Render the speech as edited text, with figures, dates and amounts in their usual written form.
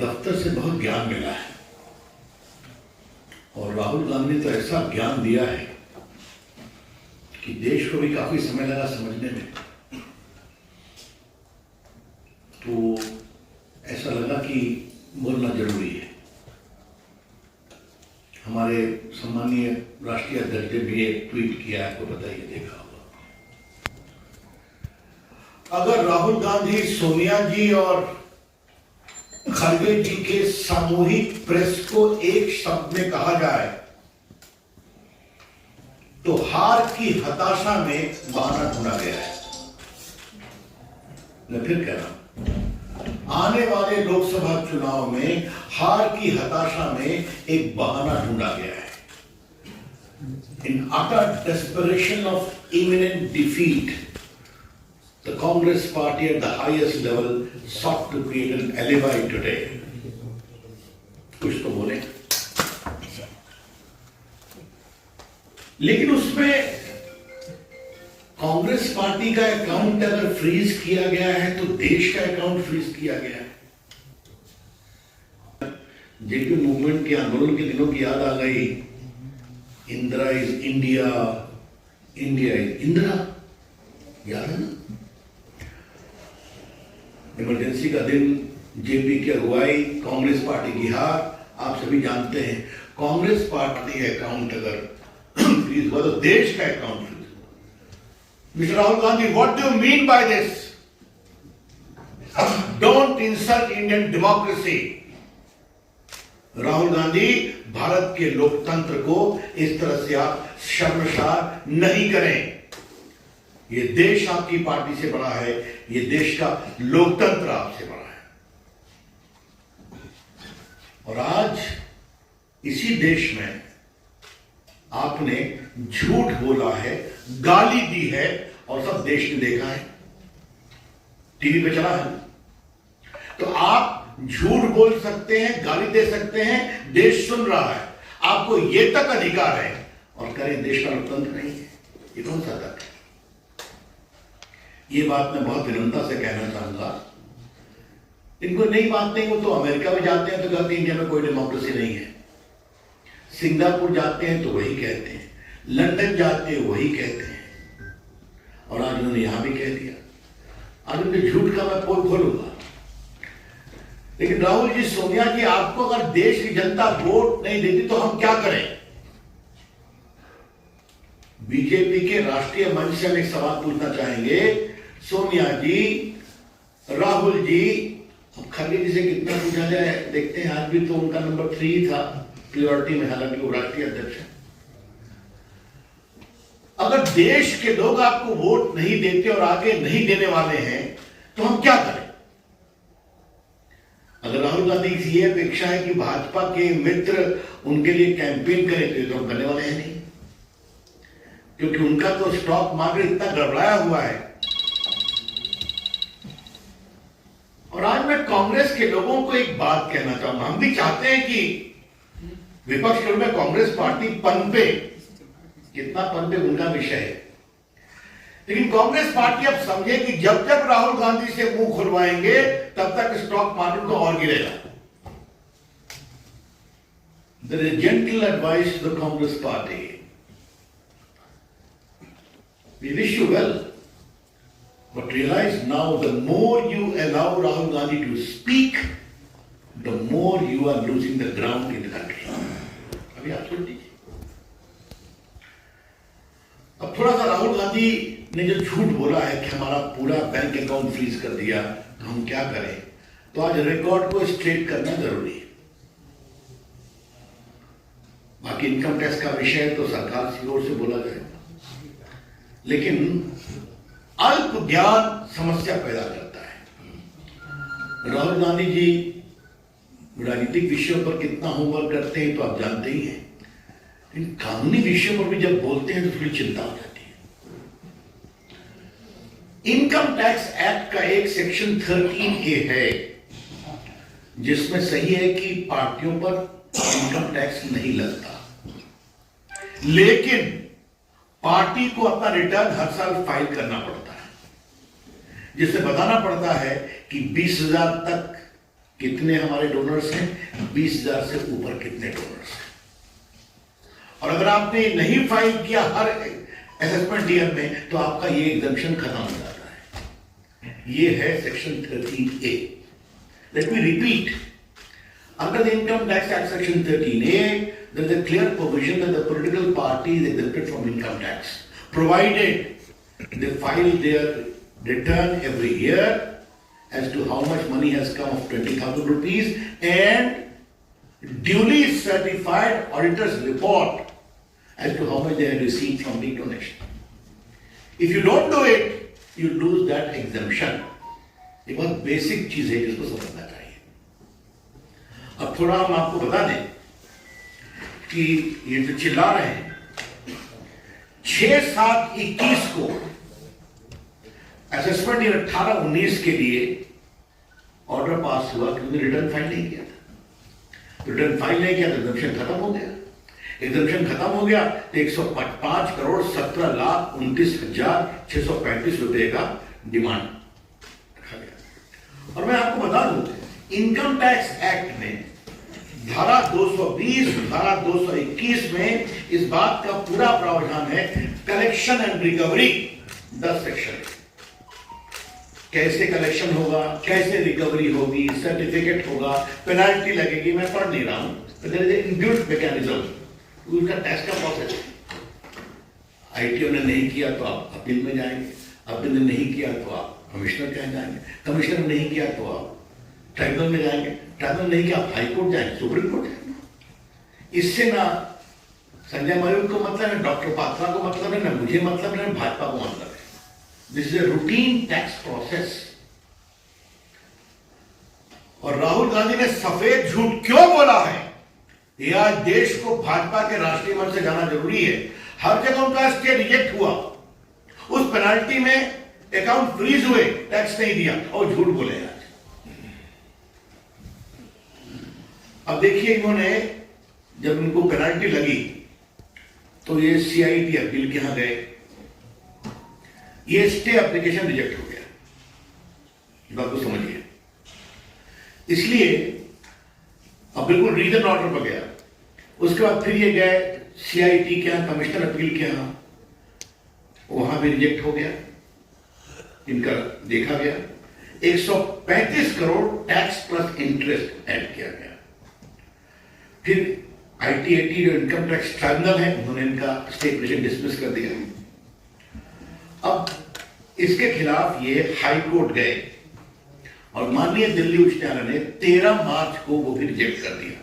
दफ्तर से बहुत ज्ञान मिला है और राहुल गांधी ने तो ऐसा ज्ञान दिया है कि देश को भी काफी समय लगा समझने में। तो ऐसा लगा कि बोलना जरूरी है। हमारे सम्मानीय राष्ट्रीय अध्यक्ष ने भी एक ट्वीट किया, आपको बताइए, देखा होगा। अगर राहुल गांधी, सोनिया जी और खड़गे जी के सामूहिक प्रेस को एक शब्द में कहा जाए तो हार की हताशा में बहाना ढूंढा गया है। मैं फिर कह रहा हूं, आने वाले लोकसभा चुनाव में हार की हताशा में एक बहाना ढूंढा गया है। In utter desperation of imminent defeat, the Congress party at the highest level sought to create an alibi today. कुछ तो बोले, लेकिन उसमें कांग्रेस पार्टी का अकाउंट अगर फ्रीज किया गया है तो देश का अकाउंट फ्रीज किया गया है। जेपी मूवमेंट के आंदोलन के दिनों की याद आ गई। Indira is India, India is Indira, याद है ना? इमरजेंसी का दिन, जेपी की अगुवाई, कांग्रेस पार्टी की हार, आप सभी जानते हैं। कांग्रेस पार्टी का अकाउंट अगर फ्रीज हुआ तो देश का अकाउंट फ्रीज हुआ। Mister Rahul Gandhi, what do you mean by this? Don't insult Indian democracy. Rahul Gandhi, Bharat के लोकतंत्र को इस तरह से आप शर्मसार नहीं करें। ये देश आपकी पार्टी से बड़ा है, ये देश का लोकतंत्र आपसे बड़ा है। और आज इसी देश में आपने झूठ बोला है, गाली दी है और सब देश ने देखा है, टीवी पे चला है। तो आप झूठ बोल सकते हैं, गाली दे सकते हैं, देश सुन रहा है, आपको यह तक अधिकार है और करें, देश का लोकतंत्र नहीं है, ये कौन सा तक है? ये बात मैं बहुत विनम्रता से कहना चाहूंगा। इनको नई बात नहीं, वो तो अमेरिका में जाते हैं तो कहते हैं इंडिया में कोई डेमोक्रेसी नहीं है। सिंगापुर जाते हैं तो वही कहते हैं, लंदन जाते हैं वही कहते हैं, और आज उन्होंने यहां भी कह दिया। आज उनके झूठ का मैं पोल खोलूंगा। लेकिन राहुल जी, सोनिया जी, आपको अगर देश की जनता वोट नहीं देती तो हम क्या करें? बीजेपी के राष्ट्रीय मंच से हम एक सवाल पूछना चाहेंगे। सोनिया जी, राहुल जी, अब खड़गे जी से कितना पूछा जाए, देखते हैं। आज भी तो उनका नंबर 3 था प्रियोरिटी में, हालांकि वो राष्ट्रीय अध्यक्ष है। अगर देश के लोग आपको वोट नहीं देते और आगे नहीं देने वाले हैं तो हम क्या करें? अगर राहुल गांधी की ये अपेक्षा है कि भाजपा के मित्र उनके लिए कैंपेन करें तो हम करने वाले हैं नहीं, क्योंकि उनका तो स्टॉक मार्केट इतना गड़बड़ाया हुआ है। और आज मैं कांग्रेस के लोगों को एक बात कहना चाहूंगा। हम भी चाहते हैं कि विपक्ष में कांग्रेस पार्टी पनपे, कितना पनपे उनका विषय है, लेकिन कांग्रेस पार्टी अब समझे कि जब जब राहुल गांधी से मुंह खुलवाएंगे तब तक स्टॉक मार्केट को और गिरेगा। There is a gentle advice to the Congress party. We wish you well, but realize now the more you allow Rahul Gandhi to speak, the more you are losing the ground in the country. अभी आप सुन लीजिए। अब थोड़ा सा राहुल गांधी ने जो झूठ बोला है कि हमारा पूरा बैंक अकाउंट फ्रीज कर दिया, तो हम क्या करें? तो आज रिकॉर्ड को स्ट्रेट करना जरूरी है। बाकी इनकम टैक्स का विषय तो सरकार की ओर से बोला जाएगा, लेकिन अल्प ज्ञान समस्या पैदा करता है। राहुल गांधी जी राजनीतिक विषयों पर कितना होमवर्क करते हैं तो आप जानते ही हैं, इन कानूनी विषयों पर भी जब बोलते हैं तो थोड़ी चिंता हो जाती है। इनकम टैक्स एक्ट का एक सेक्शन 13A है जिसमें सही है कि पार्टियों पर इनकम टैक्स नहीं लगता, लेकिन पार्टी को अपना रिटर्न हर साल फाइल करना पड़ता है, जिससे बताना पड़ता है कि 20,000 तक कितने हमारे डोनर्स हैं, 20,000 से ऊपर कितने डोनर्स हैं। और अगर आपने नहीं फाइल किया हर असेसमेंट ईयर में तो आपका ये एग्जम्पशन खत्म हो जाता है। ये है section 13A। Let me repeat, under the income tax act section 13A there is a clear provision that the political party is exempted from income tax provided they file their return every year as to how much money has come of 20,000 rupees and duly certified auditor's report as to how much they have received from the donation. If you don't do it, you lose that exemption. ये बहुत basic चीज है जिसको समझना चाहिए। अब थोड़ा हम आपको बता दें कि ये जो चिल्ला रहे हैं, 6/7/21 को असेसमेंट ईयर 18-19 के लिए ऑर्डर पास हुआ क्योंकि रिटर्न फाइल नहीं किया था। रिटर्न फाइल नहीं किया तो एग्जम्पशन खत्म हो गया। एग्जम्पशन खत्म हो गया तो 105,17,29,635 रुपए का डिमांड रखा गया। और मैं आपको बता दूं, इनकम टैक्स एक्ट में धारा 220, धारा 221 में इस बात का पूरा प्रावधान है। कलेक्शन एंड रिकवरी 10 सेक्शन, कैसे कलेक्शन होगा, कैसे रिकवरी होगी, सर्टिफिकेट होगा, पेनाल्टी लगेगी। मैं पढ़ नहीं रहा हूं, इनबिल्ट मैकेनिज्म, उसका टैक्स का प्रोसेस। आईटीओ ने नहीं किया तो आप अपील में जाएंगे, अपील ने नहीं किया तो आप कमिश्नर के यहाँ जाएंगे, कमिश्नर ने नहीं किया तो आप ट्राइब्यूनल में जाएंगे, ट्राइब्यूनल नहीं किया आप हाई कोर्ट जाएंगे, सुप्रीम कोर्ट जाएंगे। इससे ना संजय मयूर को मतलब है, डॉक्टर पात्रा को मतलब है, ना मुझे मतलब है, भाजपा को मतलब है। This is a routine tax process. और राहुल गांधी ने सफेद झूठ क्यों बोला है, ये आज देश को भाजपा के राष्ट्रीय मंच से जाना जरूरी है। हर जगह उनका स्टे रिजेक्ट हुआ, उस पेनाल्टी में अकाउंट फ्रीज हुए, टैक्स नहीं दिया और झूठ बोले आज। अब देखिए, इन्होंने जब इनको पेनाल्टी लगी तो ये सीआईटी अपील के यहां गए, ये स्टे एप्लीकेशन रिजेक्ट हो गया। बात को समझिए। इसलिए अब बिल्कुल रीजन ऑर्डर पर गया। उसके बाद फिर ये गए सीआईटी के यहां, कमिश्नर अपील के यहां, वहां भी रिजेक्ट हो गया। इनका देखा गया 135 crore tax plus interest add किया गया। फिर आईटीएटी जो इनकम टैक्स ट्राइब्यूनल है, उन्होंने इनका स्टे पिटीशन डिसमिस कर दिया। अब इसके खिलाफ ये हाई कोर्ट गए और माननीय दिल्ली उच्च न्यायालय ने 13 मार्च को वो भी रिजेक्ट कर दिया।